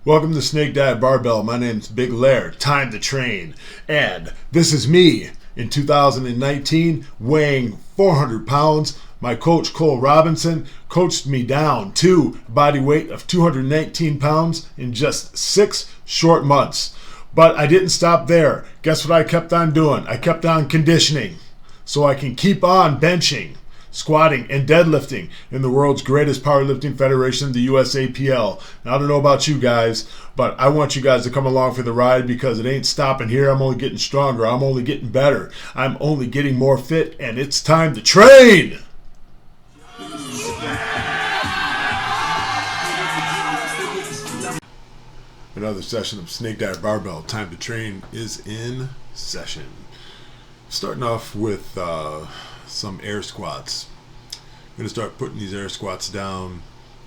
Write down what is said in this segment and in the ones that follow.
Welcome to Snake Diet Barbell. My name's Big Lair, time to train. And this is me in 2019 weighing 400 pounds. My coach Cole Robinson coached me down to a body weight of 219 pounds in just 6 short months. But I didn't stop there. Guess what I kept on doing? I kept on conditioning so I can keep on benching, squatting, and deadlifting in the world's greatest powerlifting federation, the USAPL. Now, I don't know about you guys, but I want you guys to come along for the ride because it ain't stopping here. I'm only getting stronger. I'm only getting better. I'm only getting more fit, and it's time to train. Another session of Snake Diet Barbell, time to train, is in session. Starting off with some air squats. I'm going to start putting these air squats down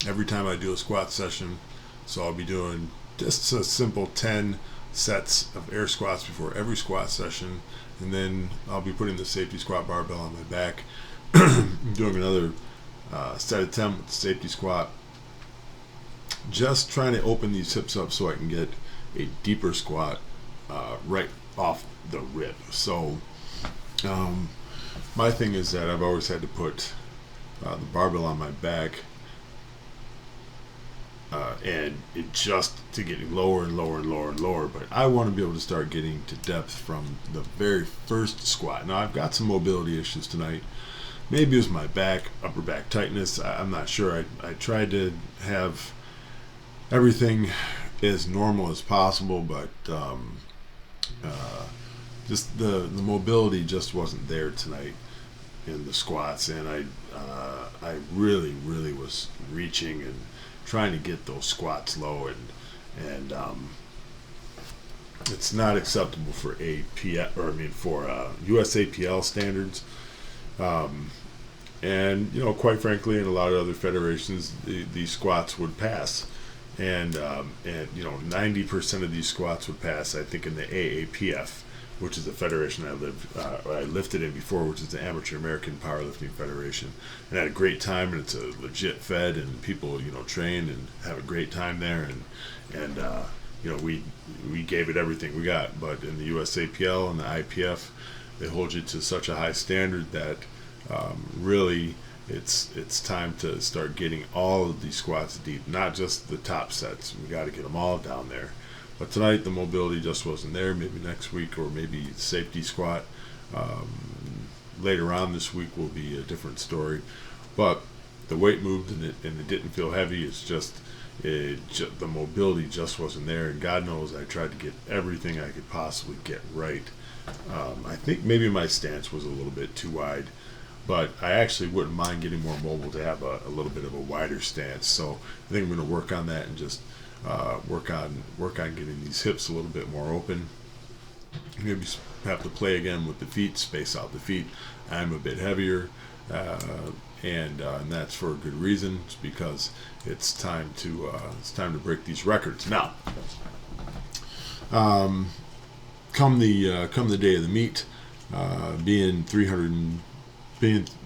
every time I do a squat session. So I'll be doing just a simple 10 sets of air squats before every squat session. And then I'll be putting the safety squat barbell on my back. Doing another set of 10 with the safety squat. Just trying to open these hips up so I can get a deeper squat right off the rip. So my thing is that I've always had to put the barbell on my back and it just to getting lower and lower and lower and lower, but I want to be able to start getting to depth from the very first squat. Now I've got some mobility issues tonight. Maybe it was my back, upper back tightness. I'm not sure. I tried to have everything as normal as possible, but just the mobility just wasn't there tonight in the squats, and I really was reaching and trying to get those squats low, and it's not acceptable for USAPL standards, and quite frankly, in a lot of other federations, these squats would pass, and 90% of these squats would pass. I think in the AAPF, which is the federation I lifted in before, which is the Amateur American Powerlifting Federation, and I had a great time, and it's a legit fed, and people train and have a great time there, and we gave it everything we got. But in the USAPL and the IPF, they hold you to such a high standard that really it's time to start getting all of these squats deep, not just the top sets. We got to get them all down there. But tonight the mobility just wasn't there. Maybe next week, or maybe safety squat later on this week will be a different story. But the weight moved and it didn't feel heavy. It's just the mobility just wasn't there. And God knows I tried to get everything I could possibly get right. I think maybe my stance was a little bit too wide, but I actually wouldn't mind getting more mobile to have a little bit of a wider stance. So I think I'm going to work on that and just work on getting these hips a little bit more open. Maybe have to play again with the feet, space out the feet. I'm a bit heavier, and that's for a good reason. It's because it's time to break these records. Now, come the day of the meet, being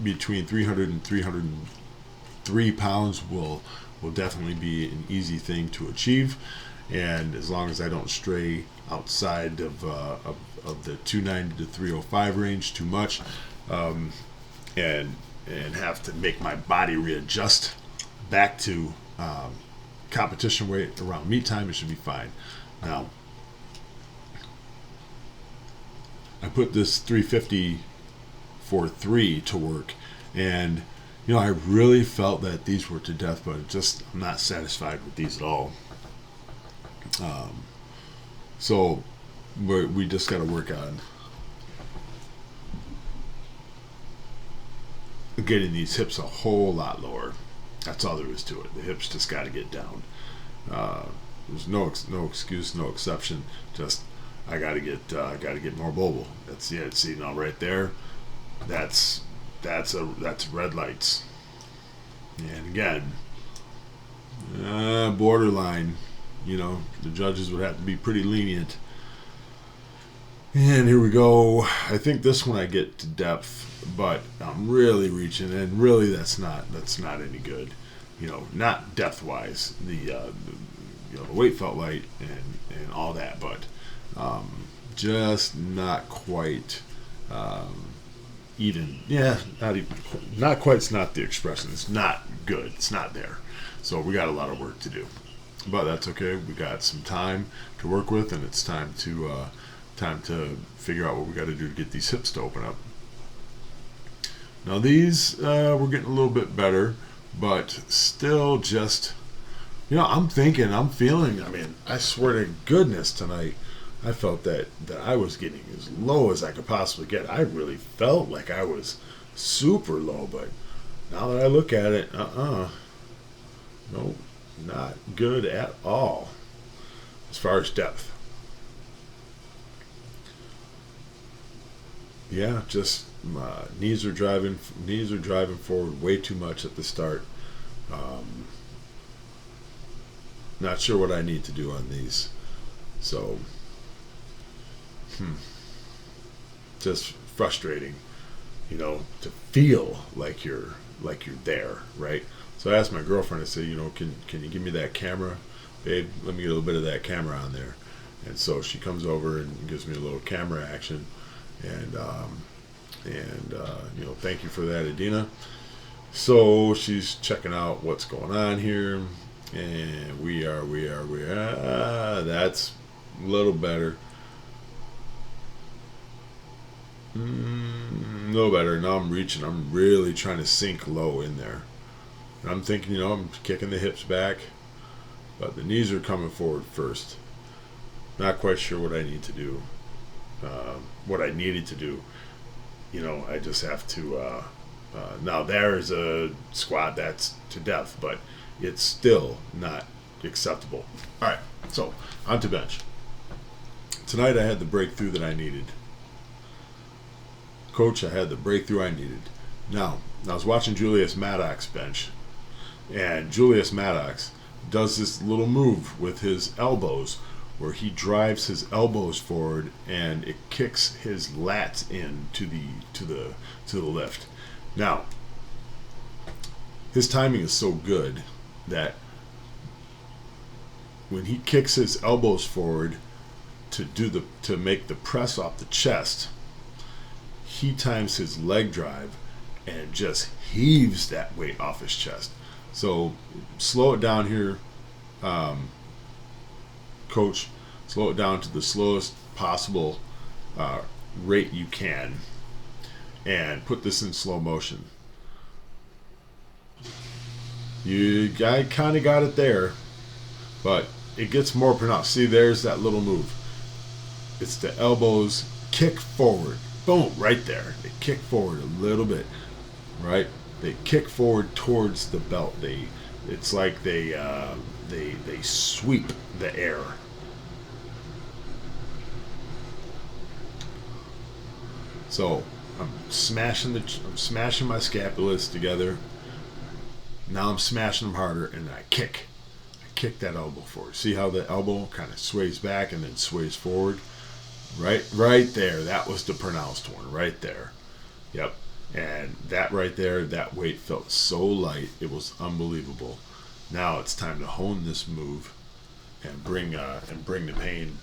between 300 and 303 pounds will definitely be an easy thing to achieve, and as long as I don't stray outside of the 290 to 305 range too much, and have to make my body readjust back to competition weight around meet time, it should be fine. Now, I put this 350 for 3 to work, and I really felt that these were to death, but I'm not satisfied with these at all. So we just got to work on getting these hips a whole lot lower. That's all there is to it. The hips just got to get down. There's no excuse, no exception. Just I got to get more mobile. That's it. See now right there. That's red lights. And again, borderline. The judges would have to be pretty lenient. And here we go. I think this one I get to depth, but I'm really reaching, and really that's not any good. Not depth wise. The the weight felt light and all that, but just not quite even. Yeah, not quite. It's not the expression. It's not good. It's not there. So we got a lot of work to do, but that's okay. We got some time to work with, and it's time to figure out what we got to do to get these hips to open up. Now these we're getting a little bit better, but still just, I'm feeling. I mean, I swear to goodness, tonight I felt that I was getting as low as I could possibly get. I really felt like I was super low, but now that I look at it, no, not good at all as far as depth. Yeah, just knees are driving forward way too much at the start. Not sure what I need to do on these. So, just frustrating, to feel like you're there, right? So I asked my girlfriend, I said, can you give me that camera, babe? Let me get a little bit of that camera on there. And so she comes over and gives me a little camera action, and thank you for that, Adina. So she's checking out what's going on here, and we are. That's a little better. No better. Now I'm reaching. I'm really trying to sink low in there. And I'm thinking, I'm kicking the hips back, but the knees are coming forward first. Not quite sure what I need to do. What I needed to do. I just have to. Now there's a squat that's to death, but it's still not acceptable. All right, so on to bench. Tonight I had the breakthrough that I needed. Coach, I had the breakthrough I needed. Now I was watching Julius Maddox bench, and Julius Maddox does this little move with his elbows where he drives his elbows forward and it kicks his lats in to the lift. Now, his timing is so good that when he kicks his elbows forward to make the press off the chest, he times his leg drive and just heaves that weight off his chest. So slow it down here, Coach. Slow it down to the slowest possible rate you can, and put this in slow motion. I kind of got it there, but it gets more pronounced. See, there's that little move. It's the elbows kick forward. Boom, right there. They kick forward a little bit, right? They kick forward towards the belt. It's like they sweep the air. So I'm smashing my scapulas together. Now I'm smashing them harder, and I kick that elbow forward. See how the elbow kind of sways back and then sways forward? Right there. That was the pronounced one right there. Yep. And that right there, that weight felt so light, it was unbelievable. Now it's time to hone this move and bring the pain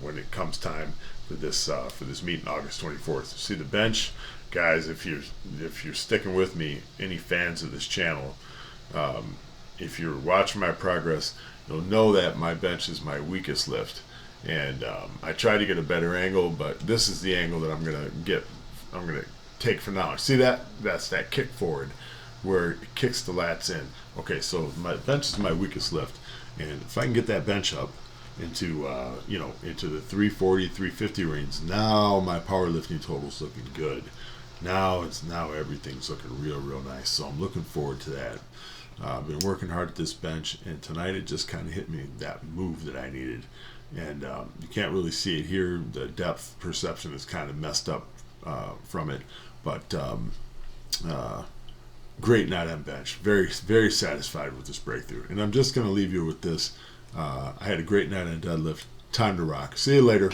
when it comes time for this meet on August 24th. See the bench, guys. If you're sticking with me, any fans of this channel, if you're watching my progress, you'll know that my bench is my weakest lift, and I try to get a better angle, but this is the angle that I'm gonna take for now. See that? That's that kick forward where it kicks the lats in. Okay, so my bench is my weakest lift, and if I can get that bench up into into the 340, 350 range, now my powerlifting total's looking good. Now everything's looking real nice. So I'm looking forward to that. I've been working hard at this bench, and tonight it just kind of hit me, that move that I needed. And you can't really see it here. The depth perception is kind of messed up from it, but great night on bench. Very, very satisfied with this breakthrough. And I'm just going to leave you with this. I had a great night on deadlift. Time to rock. See you later.